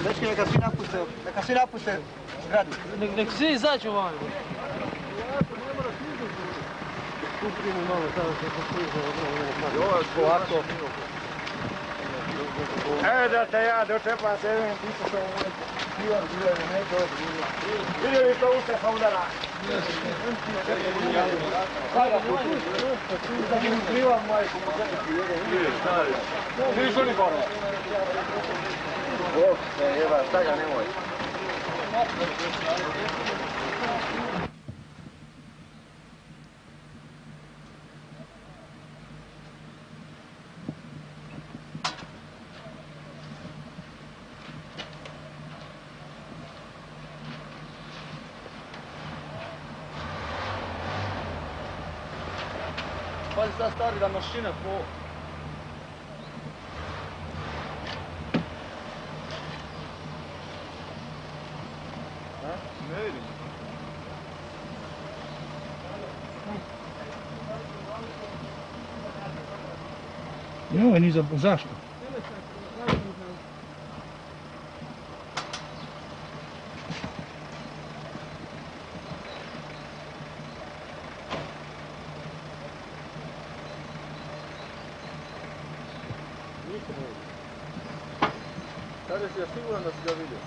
Dečki, neka svi napuste zgradu. Nek svi izađu van. Još polako. Evo da te ja dočepam se jednim pisatom pivan zilene, ne to. Vidjeli to usteha udara? Sada putuš, da mi krivam majku mu zemlji jedan. Vidiš uniforme? Bog se jeba, šta ga nemoj. Pazi sad stari da mašina po... Ne vidim. Joj, ni zašto? Sada si ja siguran da si ga vidio.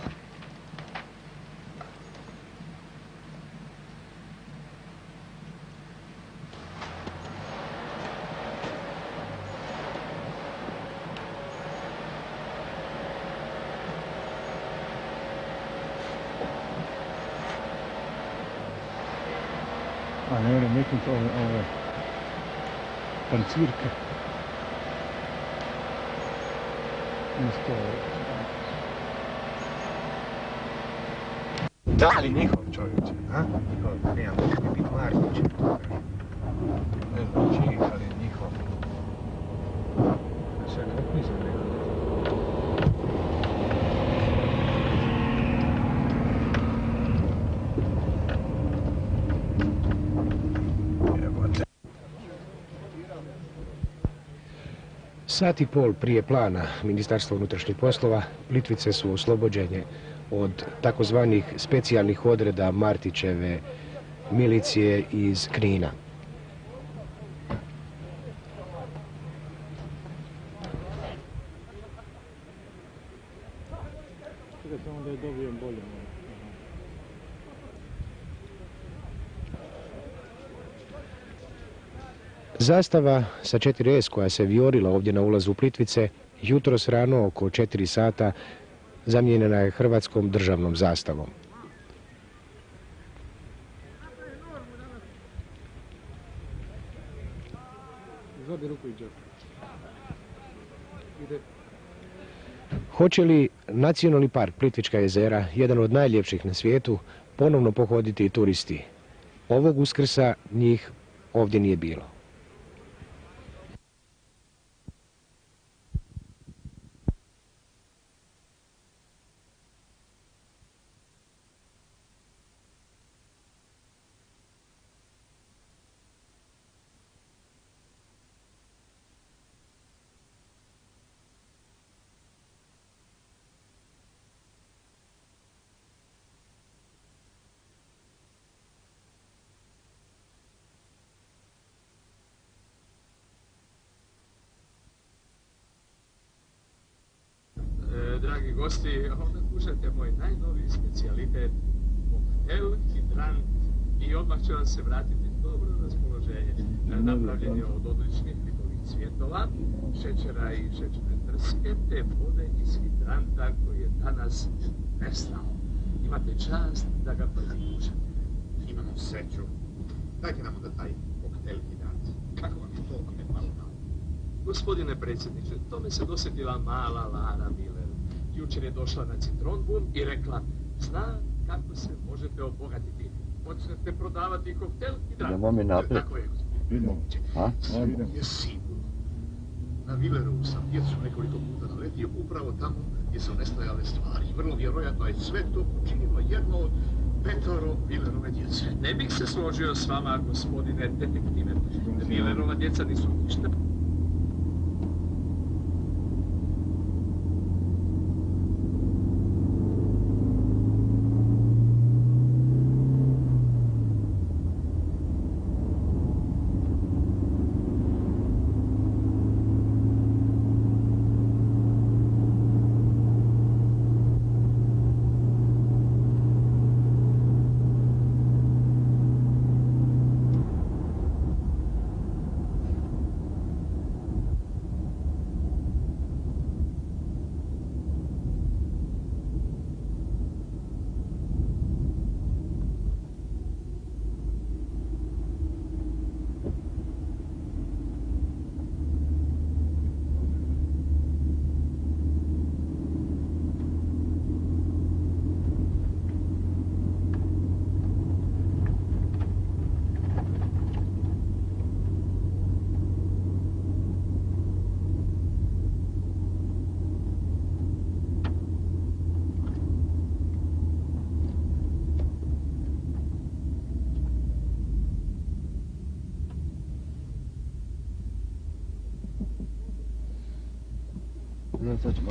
A ne vjerujem, nekim to ove pancirke. Isto... Da li njihov čovječe, a? Njihov, nemam da biti Martić. Ne znam čiji, ali njihov. Sve kako nisam rekao. Sat i pol prije plana Ministarstva unutrašnjih poslova Plitvice su oslobođenje od takozvanih specijalnih odreda Martićeve milicije iz Knina. Samo da je dobijem bolje. Zastava sa 4S koja se vijorila ovdje na ulazu u Plitvice, jutros rano oko 4 sata zamijenjena je hrvatskom državnom zastavom. Hoće li Nacionalni park Plitvička jezera, jedan od najljepših na svijetu, ponovno pohoditi turisti? Ovog Uskrsa njih ovdje nije bilo. Dragi gosti, onda kušajte moj najnoviji specijalitet, koktel, hidrant i odmah će vam se vratiti dobro raspoloženje. Napravljen je od odličnih lipovih cvjetova, šećera i šećerne trske, te vode iz hidranta koji je danas nestao. Imate čast da ga prvi kušate. Imamo sreću. Dajte nam onda taj koktel hidrant. Kako vam je to ako ne palo na um? Gospodine predsjedniče, tome se dosjetila mala Lara Miller. Jučer je došla na Citron Boom i rekla, zna kako se možete obogatiti. Počnete prodavati koktel hidrant. Idemo mi naprijed. Tako je, gospodine. Sve je sigurno. Na Villeru sam djecu nekoliko puta naletio upravo tamo gdje su nestajale stvari. Vrlo vjerojatno je sve to počinilo jedno od 5 Villerove djece. Ne bih se složio s vama, gospodine detektive. Villerova djeca nisu ništa. Ne, sad ćemo.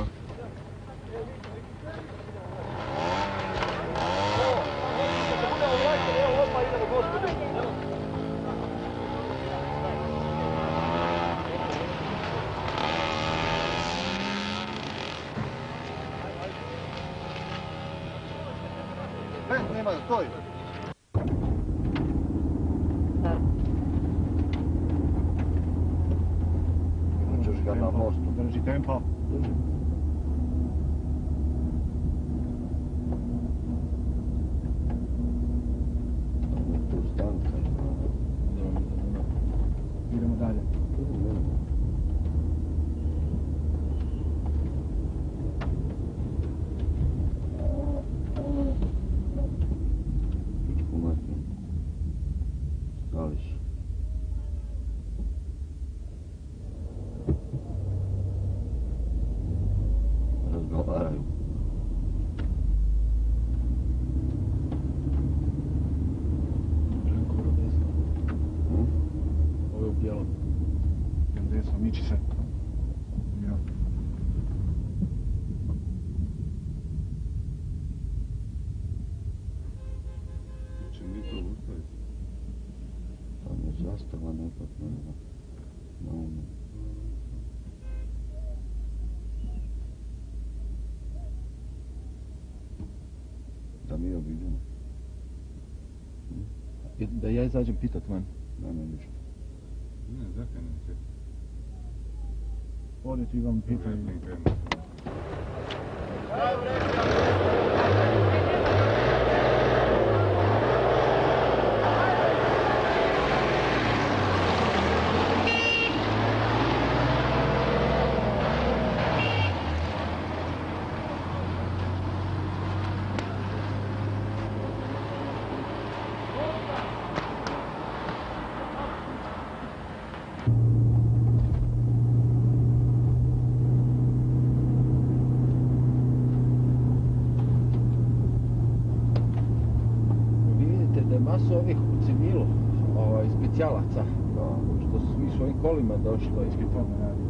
Nema, stoj. Ćeš ga na mostu. Drži tempo. Tu stanka. Idemo dalje. Pičku matnu. Stališ. Razgovaraju. Željko, vrlo desno. Ovo je u bijelom. Idem desno, miči se. Ja. Će mi to ustaviti? Tam je zastava nekakva. Da mi obiđemo. Da ja izađem pitat van. Ne, ništa. Ne, zakrenem se. Ode ti vam pitaj. Masu ovih u civilu, specijalaca, što su svi svojim kolima došli. Ispit tome radi.